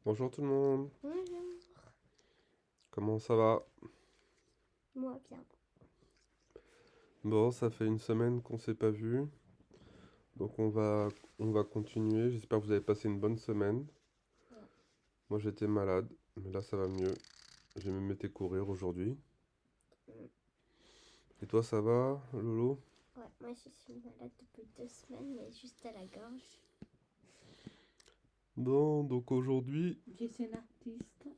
Bonjour tout le monde, Bonjour. comment ça va? Moi bien. Bon, ça fait une semaine qu'on s'est pas vu, donc on va continuer. J'espère que vous avez passé une bonne semaine. Ouais. Moi j'étais malade, mais là ça va mieux. J'ai même été courir aujourd'hui. Mm. Et toi ça va, Lolo? Ouais, moi je suis malade depuis 2 semaines, mais juste à la gorge. Bon, donc aujourd'hui, Je suis un artiste.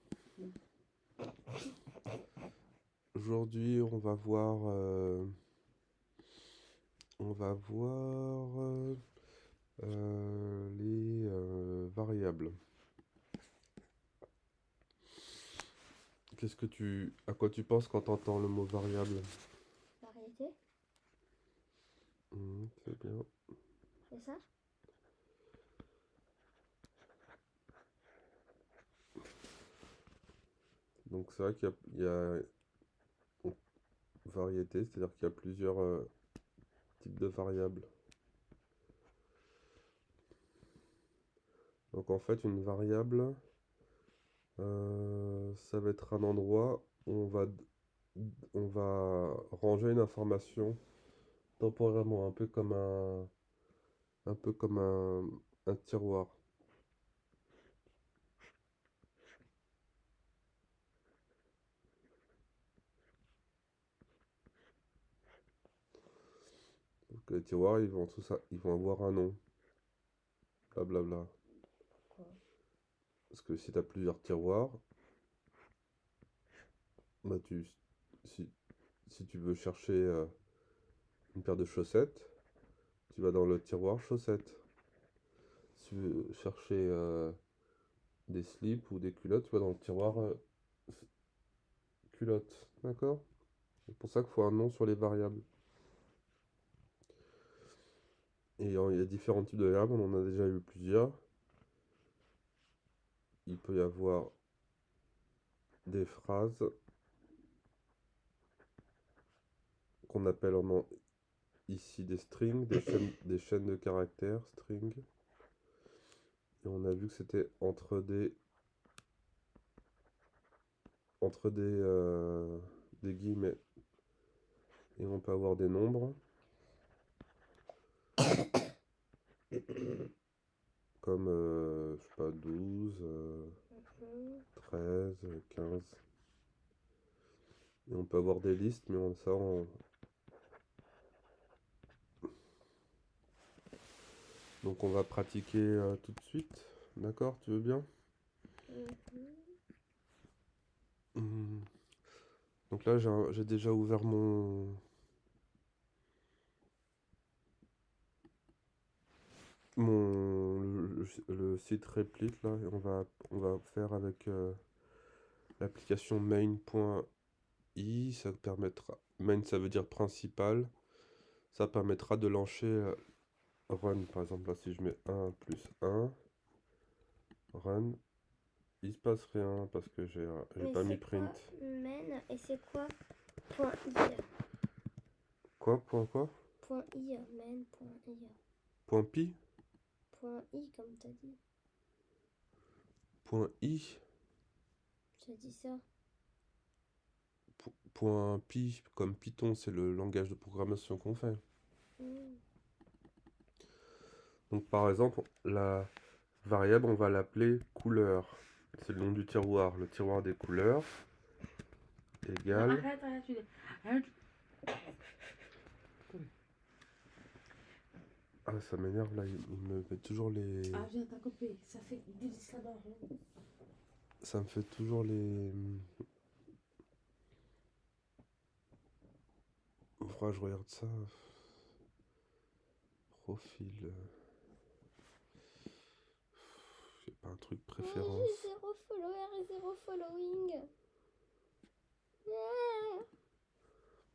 aujourd'hui on va voir les variables. À quoi tu penses quand tu entends le mot variable? Variété, C'est bien. c'est ça? Donc c'est vrai qu'il y a variété, c'est-à-dire qu'il y a plusieurs types de variables. Donc en fait, une variable, ça va être un endroit où on va ranger une information temporairement, un peu comme un tiroir. Donc les tiroirs, ils vont avoir un nom, blablabla. Pourquoi? Parce que si tu as plusieurs tiroirs, bah si, si tu veux chercher une paire de chaussettes, tu vas dans le tiroir chaussettes. Si tu veux chercher des slips ou des culottes, tu vas dans le tiroir culottes. D'accord? C'est pour ça qu'il faut un nom sur les variables. Et il y a différents types de variables, on en a déjà eu plusieurs. Il peut y avoir des phrases qu'on appelle ici des strings, des chaînes de caractères, string. Et on a vu que c'était entre des guillemets. Et on peut avoir des nombres comme, je sais pas, 12, Mhm. 13, 15. Et on peut avoir des listes, mais donc on va pratiquer tout de suite. D'accord, tu veux bien? Mhm. Mhm. Donc là, j'ai déjà ouvert le site Replit là, et on va faire avec l'application main.i. Ça permettra, main ça veut dire principal, ça permettra de lancer run. Par exemple, là, si je mets 1 plus 1, run, il se passe rien parce que j'ai Mais pas mis c'est quoi print. men et c'est quoi point .i? Quoi? Point quoi? Point .i, men, point .i. Point pi? Point .i comme t'as dit. Point i? J'ai dit ça. Point pi, comme Python, c'est le langage de programmation qu'on fait. Mm. Donc par exemple, la variable, on va l'appeler couleur. C'est le nom du tiroir. Le tiroir des couleurs Non, égale. arrête, arrête. Ah, ça m'énerve là, il me met toujours les. Ah, viens, t'as coupé. Ça fait 10 là-bas. Ça me fait toujours les. Faudra que je regarde ça. Profil. J'ai pas un truc Mais j'ai préférence. 0 follower et 0 following. Ah.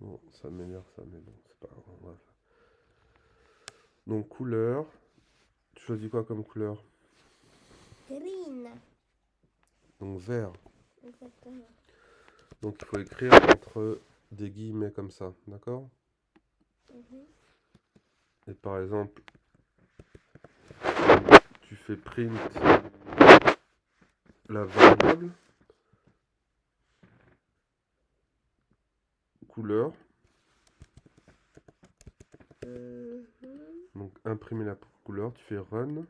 Bon, ça m'énerve ça, mais bon, c'est pas grave. Bref. Donc couleur. Tu choisis quoi comme couleur? Green. Donc vert. Exactement. Donc il faut écrire entre des guillemets comme ça, d'accord? Mhm. Et par exemple, tu fais print la variable couleur. Mhm. Donc imprimer la couleur, tu fais run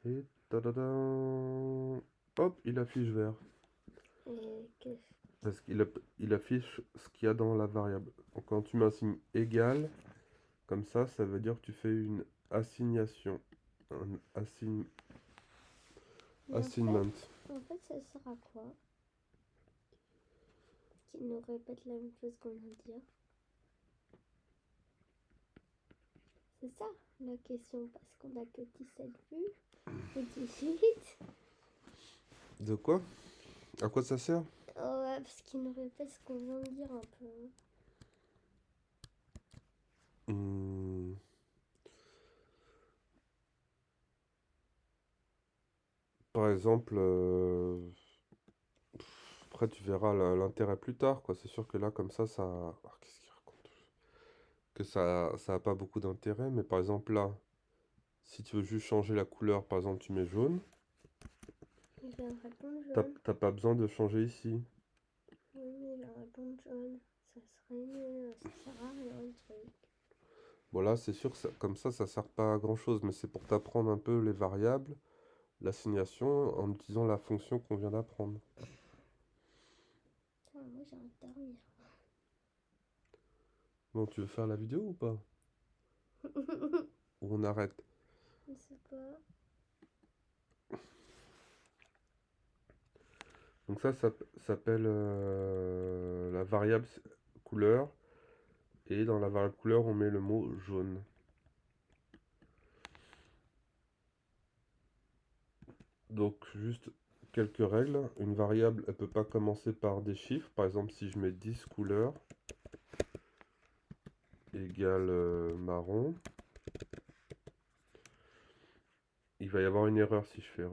et tadadam, hop, il affiche vert. Et que... Parce il affiche ce qu'il y a dans la variable. Donc quand tu mets un signe égal, comme ça veut dire que tu fais une assignation. Un Mais assignment. en fait, ça sert à quoi? Qu'il nous répète la même chose qu'on vient de dire. C'est ça la question, parce qu'on a que 17 vues ou 18. De quoi? À quoi ça sert? Oh, ouais, parce qu'il nous répète ce qu'on vient de dire un peu. Hmm. Par exemple, après tu verras l'intérêt plus tard, quoi. C'est sûr que là, comme ça. Ah, qu'est-ce qu'il raconte? Que ça a pas beaucoup d'intérêt, mais par exemple là, si tu veux juste changer la couleur, par exemple tu mets jaune, Il va répondre jaune. t'as pas besoin de changer ici. Oui, mais il va répondre jaune. Ça serait mieux. Ça sert à rien le truc. Bon là, c'est sûr que comme ça sert pas à grand chose, mais c'est pour t'apprendre un peu les variables, l'assignation, en utilisant la fonction qu'on vient d'apprendre. Putain, moi j'ai envie de dormir. Bon, tu veux faire la vidéo ou pas? Ou on arrête? Je sais pas. Donc ça s'appelle la variable couleur, et dans la variable couleur, on met le mot jaune. Donc juste quelques règles. Une variable, elle peut pas commencer par des chiffres. Par exemple, si je mets 10 couleurs égale marron, il va y avoir une erreur si je fais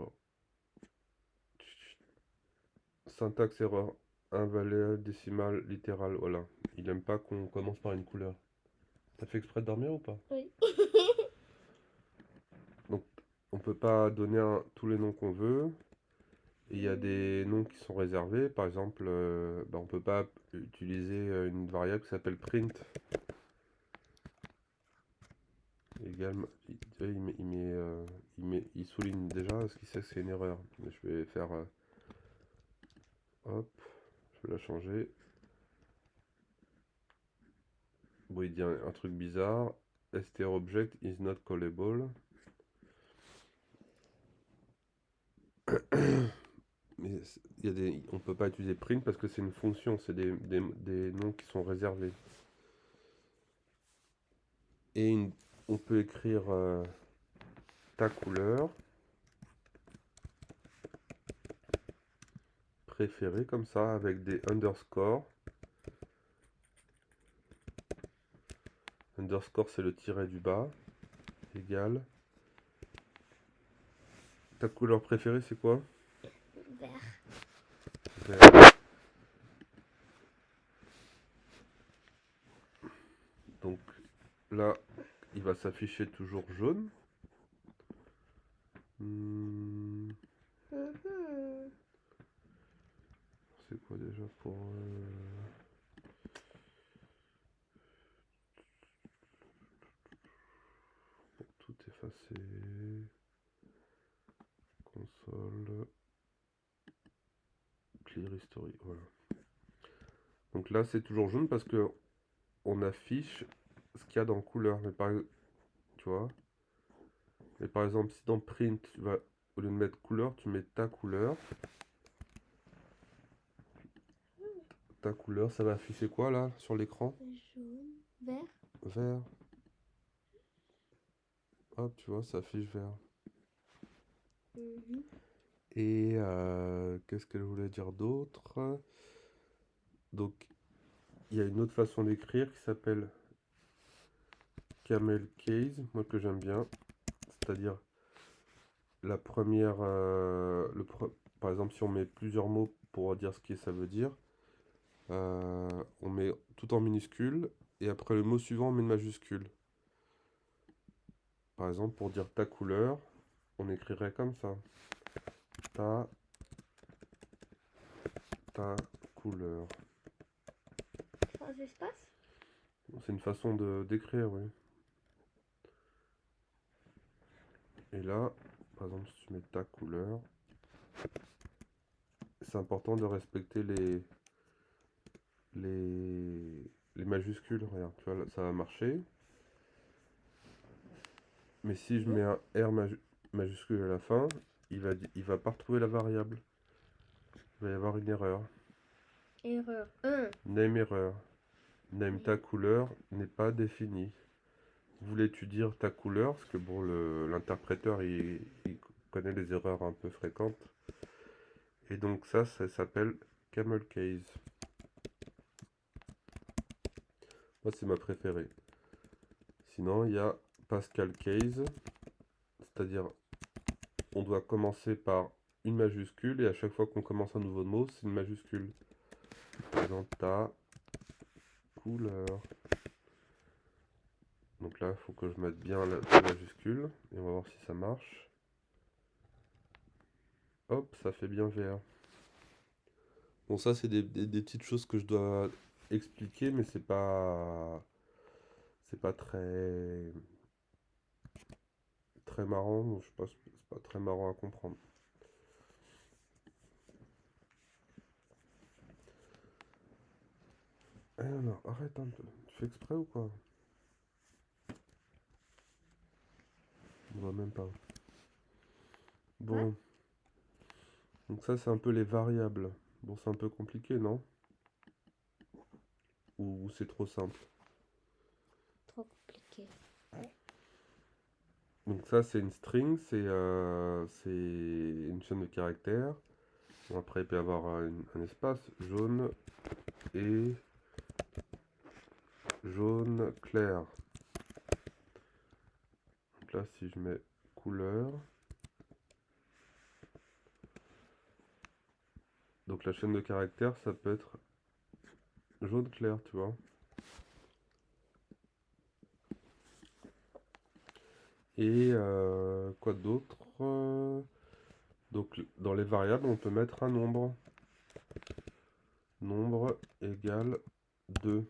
syntaxe erreur, invalide décimale littérale. Voilà. Il aime pas qu'on commence par une couleur. T'as fait exprès de dormir ou pas? Oui. Donc on peut pas donner tous les noms qu'on veut. Et il y a des noms qui sont réservés. Par exemple, on peut pas utiliser une variable qui s'appelle print. Également, il souligne déjà ce qu'il sait que c'est une erreur. Mais je vais faire, hop, je vais la changer. Bon, il dit un truc bizarre. Str object is not callable. Mais on peut pas utiliser print parce que c'est une fonction, c'est des noms qui sont réservés. Et on peut écrire ta couleur préférée comme ça avec des underscores. Underscore, c'est le tiret du bas. Égal. Ta couleur préférée, c'est quoi? Vert. Vert. Donc là, il va s'afficher toujours jaune. Mhm. C'est quoi déjà pour tout effacer? Console. Clear history, voilà. Donc là, c'est toujours jaune parce que on affiche ce qu'il y a dans couleur. Mais tu vois. Mais par exemple, si dans print, au lieu de mettre couleur, tu mets ta couleur. Ta couleur, ça va afficher quoi là sur l'écran? Jaune. Vert. Vert. Hop, tu vois, ça affiche vert. Mhm. Et qu'est-ce que je voulais dire d'autre? Donc, il y a une autre façon d'écrire qui s'appelle camel case, moi que j'aime bien. C'est-à-dire la première, par exemple, si on met plusieurs mots pour dire ce que ça veut dire, on met tout en minuscule et après le mot suivant, on met une majuscule. Par exemple, pour dire ta couleur, on écrirait comme ça. Ta ta couleur. Trois espaces. C'est une façon de d'écrire, oui. Et là, par exemple, si tu mets ta couleur, c'est important de respecter les majuscules. Regarde, tu vois, là, ça va marcher. Mais si je mets un R majuscule à la fin, il va pas retrouver la variable. Il va y avoir une erreur. Erreur 1. Name error. Name ta couleur n'est pas définie. Voulais-tu dire ta couleur? Parce que bon, l'interpréteur, il connaît les erreurs un peu fréquentes. Et donc ça s'appelle camel case. Moi, c'est ma préférée. Sinon, il y a Pascal case. C'est-à-dire, on doit commencer par une majuscule et à chaque fois qu'on commence un nouveau mot, c'est une majuscule. Par exemple, ta couleur. Donc là, il faut que je mette bien la majuscule et on va voir si ça marche. Hop, ça fait bien vert. Bon, ça, c'est des petites choses que je dois expliquer, mais c'est pas très marrant. Je pense que c'est pas très marrant à comprendre. Eh non, arrête un peu. Tu fais exprès ou quoi? On voit même pas. Bon. Ouais. Donc ça, c'est un peu les variables. Bon, c'est un peu compliqué, non? Ou c'est trop simple? Trop compliqué. Donc ça, c'est une string, c'est une chaîne de caractères. Bon, après, il peut y avoir un espace jaune et jaune clair. Donc là, si je mets couleur, donc la chaîne de caractères, ça peut être jaune clair, tu vois. Et quoi d'autre? Donc dans les variables, on peut mettre un nombre. Nombre égale 2.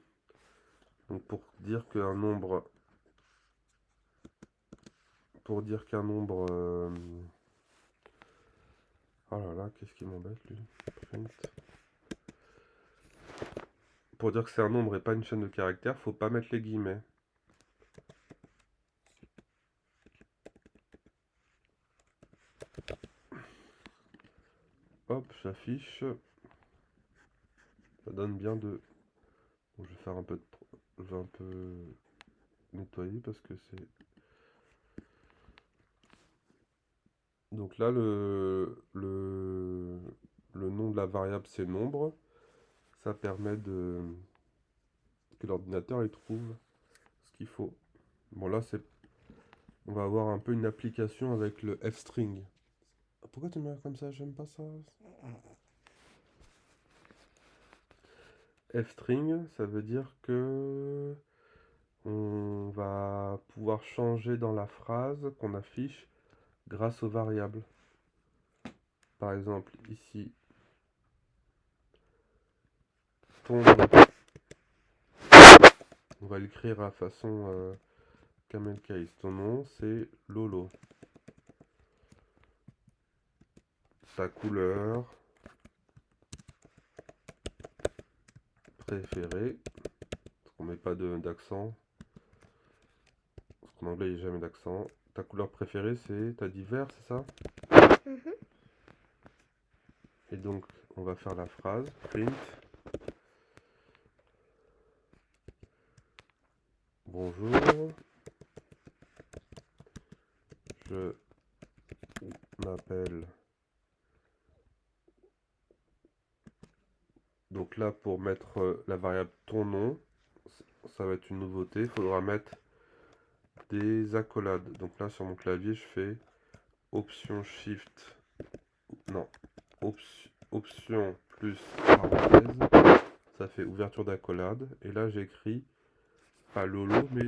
Donc pour dire qu'un nombre oh là là, qu'est-ce qui m'embête lui? Print. Pour dire que c'est un nombre et pas une chaîne de caractères, faut pas mettre les guillemets. Hop, j'affiche. Ça donne bien de... Bon, je vais faire un peu je vais un peu nettoyer parce que c'est... Donc là, le nom de la variable, c'est nombre. Ça permet que l'ordinateur il trouve ce qu'il faut. Bon là, on va avoir un peu une application avec le fstring. Pourquoi tu me mets comme ça? J'aime pas ça. Fstring, ça veut dire que on va pouvoir changer dans la phrase qu'on affiche grâce aux variables. Par exemple, ici, ton nom. On va l'écrire à façon camel case. Ton nom, c'est Lolo. Ta couleur préférée. Parce qu'on met pas d'accent. Parce qu'en anglais, il n'y a jamais d'accent. Ta couleur préférée, t'as dit vert, c'est ça? Mhm. Et donc, on va faire la phrase print. Bonjour, je m'appelle. Donc là, pour mettre la variable ton nom, ça va être une nouveauté. Il faudra mettre des accolades. Donc là, sur mon clavier, je fais Option Shift. Non, Option plus parenthèse. Ça fait ouverture d'accolade. Et là, j'écris pas Lolo, mais...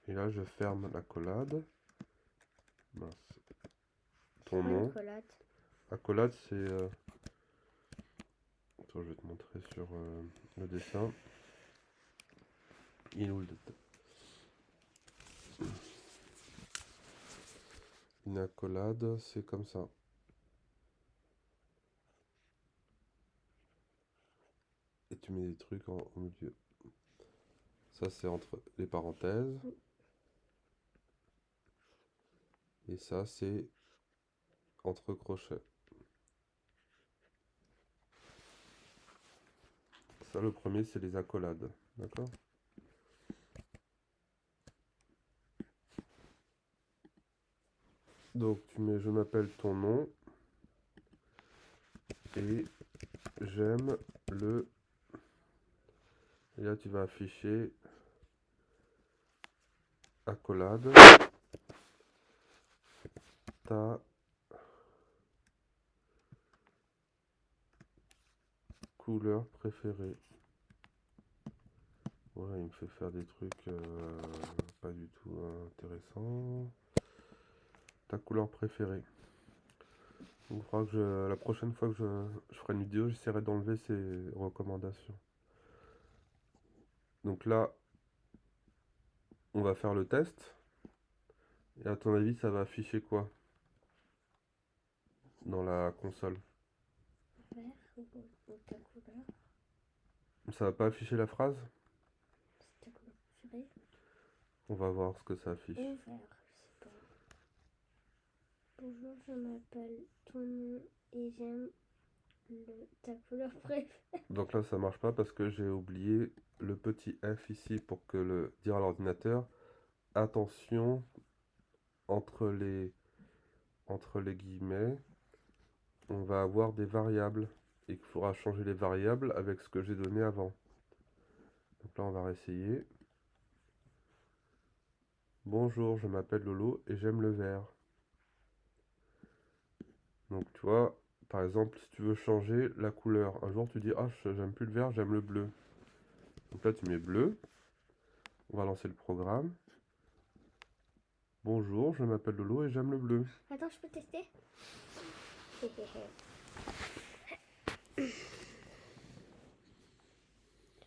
Et là, je ferme l'accolade. Mince. Ton nom. Accolade, c'est... Attends, je vais te montrer sur le dessin. Il est où le dessin? Une accolade, c'est comme ça. Et tu mets des trucs au milieu. Ça, c'est entre les parenthèses. Et ça, c'est entre crochets. Ça, le premier, c'est les accolades. D'accord? Donc, tu mets je m'appelle ton nom. Et j'aime le... Et là, tu vas afficher accolade. Ta couleur préférée. Ouais, il me fait faire des trucs pas du tout intéressants. Ta couleur préférée. Donc, il faudra que la prochaine fois que je ferai une vidéo, j'essaierai d'enlever ces recommandations. Donc là, on va faire le test. Et à ton avis, ça va afficher quoi dans la console? Vert ou ta couleur? Ça va pas afficher la phrase? C'est ta couleur préférée? On va voir ce que ça affiche. Ou vert, je sais pas. Bonjour, je m'appelle ton nom et j'aime ta couleur préférée. Donc là, ça marche pas parce que j'ai oublié le petit F ici pour dire à l'ordinateur, attention, entre les guillemets, on va avoir des variables et qu'il faudra changer les variables avec ce que j'ai donné avant. Donc là, on va réessayer. Bonjour, je m'appelle Lolo et j'aime le vert. Donc tu vois, par exemple, si tu veux changer la couleur, un jour tu dis, ah, j'aime plus le vert, j'aime le bleu. Donc là, tu mets bleu. On va lancer le programme. Bonjour, je m'appelle Lolo et j'aime le bleu. Attends, je peux tester?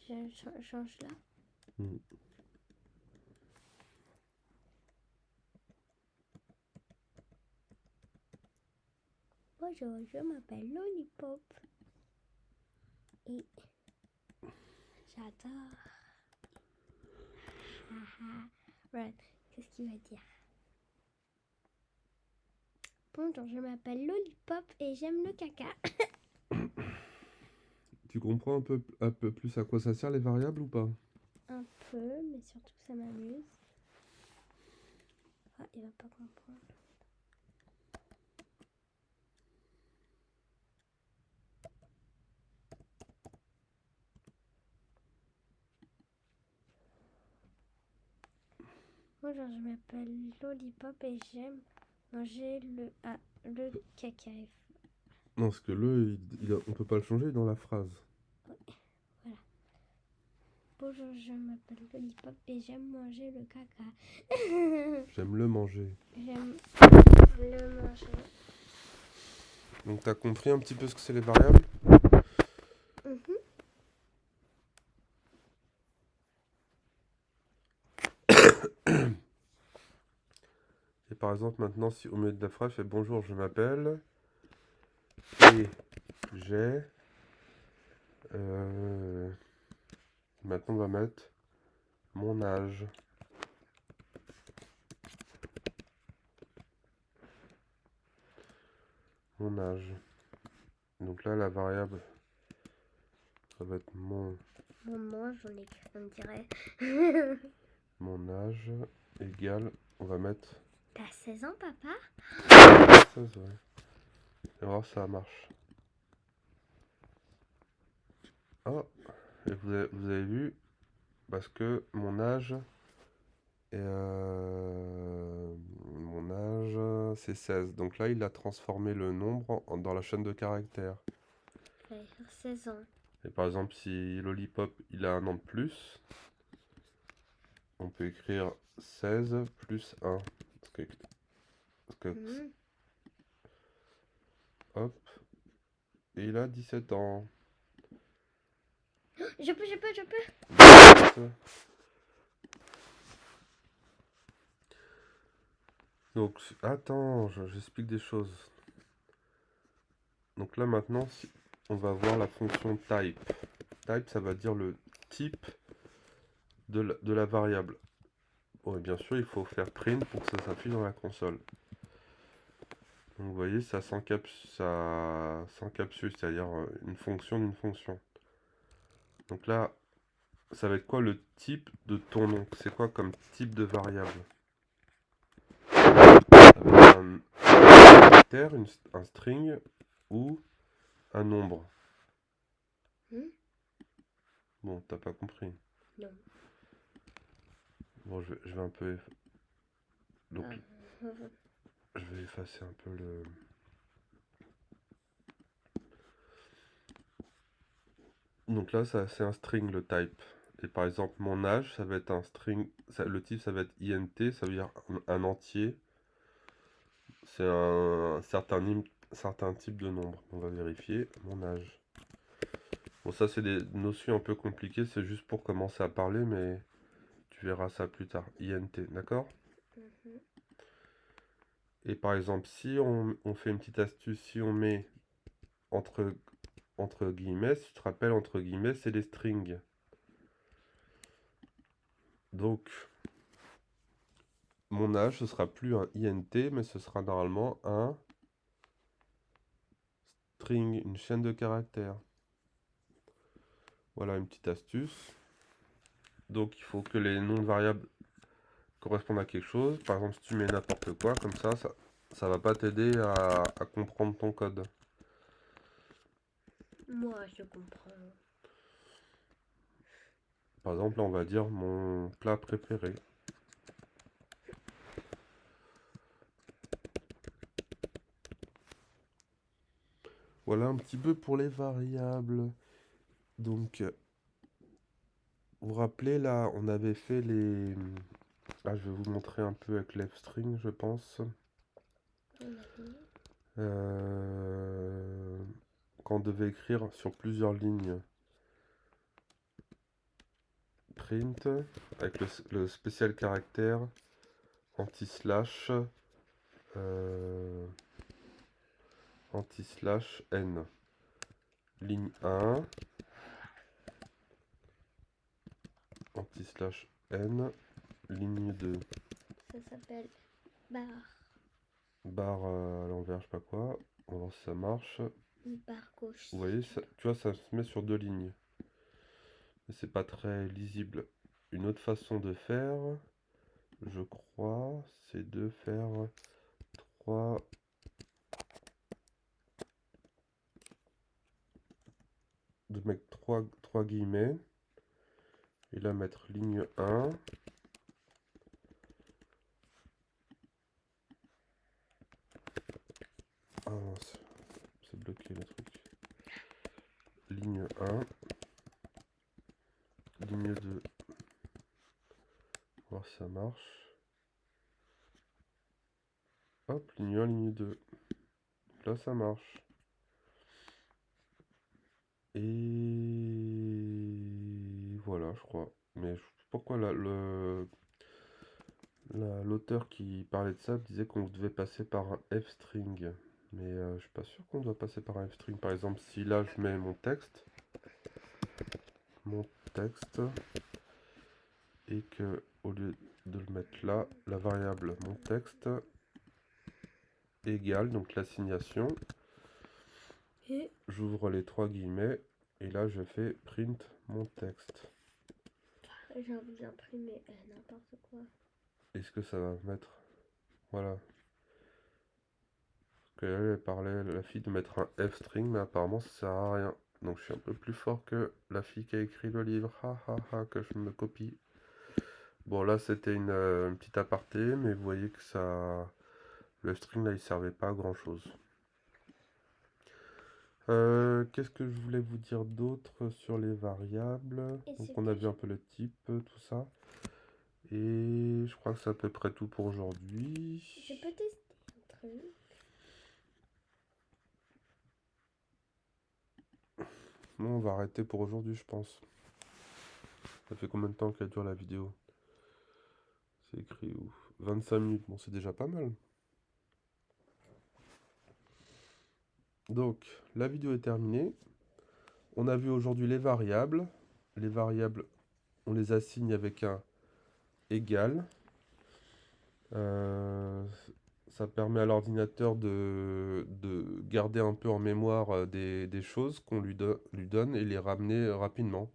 Je change là. Bonjour, je m'appelle Lollipop. Et j'adore. Right. Qu'est-ce qu'il va dire? Bonjour, je m'appelle Lollipop et j'aime le caca. Tu comprends un peu plus à quoi ça sert les variables ou pas? Un peu, mais surtout ça m'amuse. Ah, il va pas comprendre. Bonjour, je m'appelle Lollipop et j'aime manger le caca. Non, parce que on peut pas le changer dans la phrase. Voilà. Bonjour, je m'appelle Lollipop et j'aime manger le caca. J'aime le manger. J'aime le manger. Donc t'as compris un petit peu ce que c'est les variables? Et par exemple maintenant, si au milieu de la phrase, je fais bonjour, je m'appelle et j'ai... Maintenant on va mettre mon âge. Mon âge. Donc là, la variable, ça va être mon J'en ai écrit, on dirait. mon âge égale, on va mettre T'as 16 ans, papa? 16, ouais. Et voir si ça marche. Ah, et vous avez vu, parce que mon âge c'est 16. Donc là, il a transformé le nombre dans la chaîne de caractères. Ça veut dire 16 ans. Et par exemple, si Lollipop, il a un an de plus, on peut écrire 16 plus 1. Parce que Hop. Et il a 17 ans. Je peux. 17. Donc, attends, j'explique des choses. Donc là, maintenant, on va voir la fonction type. Type, ça va dire le type de la variable. Bon, et bien sûr, il faut faire print pour que ça s'affiche dans la console. Donc, vous voyez, ça s'encapsule, c'est-à-dire une fonction d'une fonction. Donc là, ça va être quoi le type de ton nom? C'est quoi comme type de variable? Ça va être un caractère, un string ou un nombre. Bon, t'as pas compris. Non. Bon, je vais un peu... Donc, je vais effacer un peu le... Donc là, c'est un string, le type. Et par exemple, mon âge, ça va être un string... le type, ça va être int, ça veut dire un entier. C'est un certain type de nombre. On va vérifier mon âge. Bon, ça, c'est des notions un peu compliquées. C'est juste pour commencer à parler, mais tu verras ça plus tard. Int, d'accord? Et par exemple, si on fait une petite astuce, si on met entre guillemets, si tu te rappelles, entre guillemets, c'est les strings. Donc, mon âge, ce sera plus un int, mais ce sera normalement un string, une chaîne de caractères. Voilà une petite astuce. Donc, il faut que les noms de variables correspondent à quelque chose. Par exemple, si tu mets n'importe quoi, comme ça va pas t'aider à comprendre ton code. Moi, je comprends. Par exemple, là, on va dire mon plat préféré. Voilà un petit peu pour les variables. Donc, vous vous rappelez, là, on avait fait les... Ah, je vais vous montrer un peu avec l'Fstring, je pense. Quand on devait écrire sur plusieurs lignes print, avec le spécial caractère anti-slash n. Ligne 1, anti-slash n, ligne 2. Ça s'appelle barre. Barre à l'envers, je sais pas quoi. On va voir si ça marche. Barre gauche. Vous voyez, tu vois, ça se met sur deux lignes. Mais c'est pas très lisible. Une autre façon de faire, je crois, c'est de faire 3... de mettre 3 guillemets. Et là, mettre ligne 1. Ah mince, c'est bloqué le truc. Ligne 1. Ligne 2. Voir si ça marche. Hop, ligne 1, ligne 2. Là, ça marche. Et voilà, je crois. Mais pourquoi l'auteur qui parlait de ça disait qu'on devait passer par un f-string. Mais je suis pas sûr qu'on doit passer par un f-string. Par exemple, si là je mets mon texte, et que au lieu de le mettre là, la variable mon texte égale, donc l'assignation, Et j'ouvre les 3 guillemets, et là je fais print mon texte. j'ai envie d'imprimer n'importe quoi. Est-ce que ça va mettre... Voilà. Parce que là, elle parlait, la fille, de mettre un f-string, mais apparemment ça sert à rien. Donc je suis un peu plus fort que la fille qui a écrit le livre. Ha ha ha, que je me copie. Bon, là c'était une petite aparté, mais vous voyez que ça... Le string là, il servait pas à grand chose. Qu'est-ce que je voulais vous dire d'autre sur les variables? Donc on a vu un peu le type, tout ça. Et je crois que c'est à peu près tout pour aujourd'hui. Je peux tester un truc. on va arrêter pour aujourd'hui, je pense. Ça fait combien de temps qu'elle dure la vidéo? C'est écrit où? 25 minutes, bon, c'est déjà pas mal. Donc, la vidéo est terminée. On a vu aujourd'hui les variables. Les variables, on les assigne avec un égal. Ça permet à l'ordinateur de garder un peu en mémoire des choses qu'on lui donne et les ramener rapidement.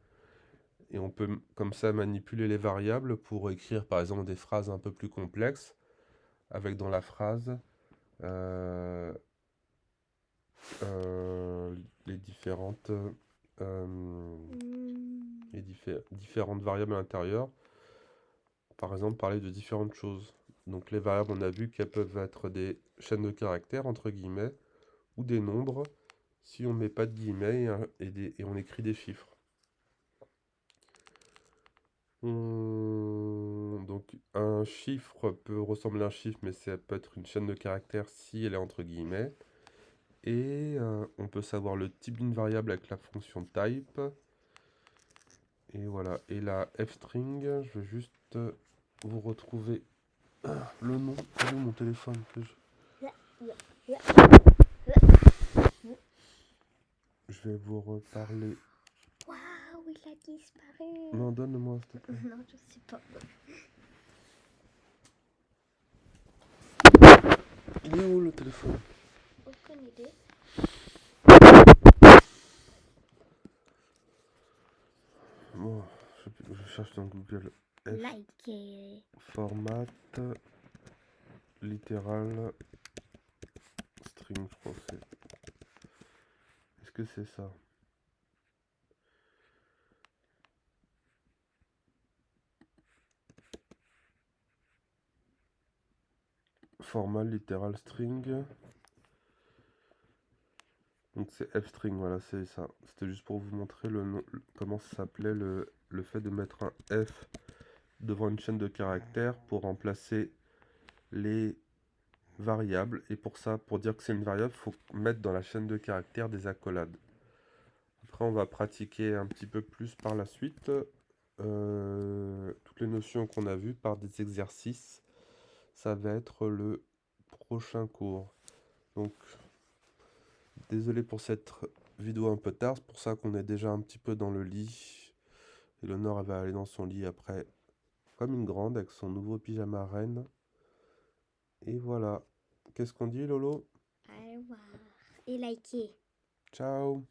Et on peut comme ça manipuler les variables pour écrire par exemple des phrases un peu plus complexes avec dans la phrase euh, les différentes différentes variables à l'intérieur. Par exemple, parler de différentes choses. Donc les variables, on a vu qu'elles peuvent être des chaînes de caractères, entre guillemets, ou des nombres, si on ne met pas de guillemets et on écrit des chiffres. Donc un chiffre peut ressembler à un chiffre, mais ça peut être une chaîne de caractères si elle est entre guillemets. Et on peut savoir le type d'une variable avec la fonction type. Et voilà. Et la f-string, je vais juste vous retrouver le nom. Où est mon téléphone que je vais vous reparler. Waouh, il a disparu. Non, donne-moi s'il te plaît. Non, je sais pas. Il est où le téléphone? Aucune idée. Bon, je cherche dans Google. Liker. Format littéral string, je crois que c'est. Est-ce que c'est ça? Format littéral string. Donc c'est f-string, voilà, c'est ça. C'était juste pour vous montrer le nom, comment ça s'appelait le fait de mettre un f devant une chaîne de caractères pour remplacer les variables. Et pour ça, pour dire que c'est une variable, il faut mettre dans la chaîne de caractères des accolades. Après, on va pratiquer un petit peu plus par la suite toutes les notions qu'on a vues par des exercices. Ça va être le prochain cours. Donc, désolé pour cette vidéo un peu tard, c'est pour ça qu'on est déjà un petit peu dans le lit. Eleonore, elle va aller dans son lit après, comme une grande, avec son nouveau pyjama reine. Et voilà. Qu'est-ce qu'on dit, Lolo? Au revoir. Et liker. Ciao!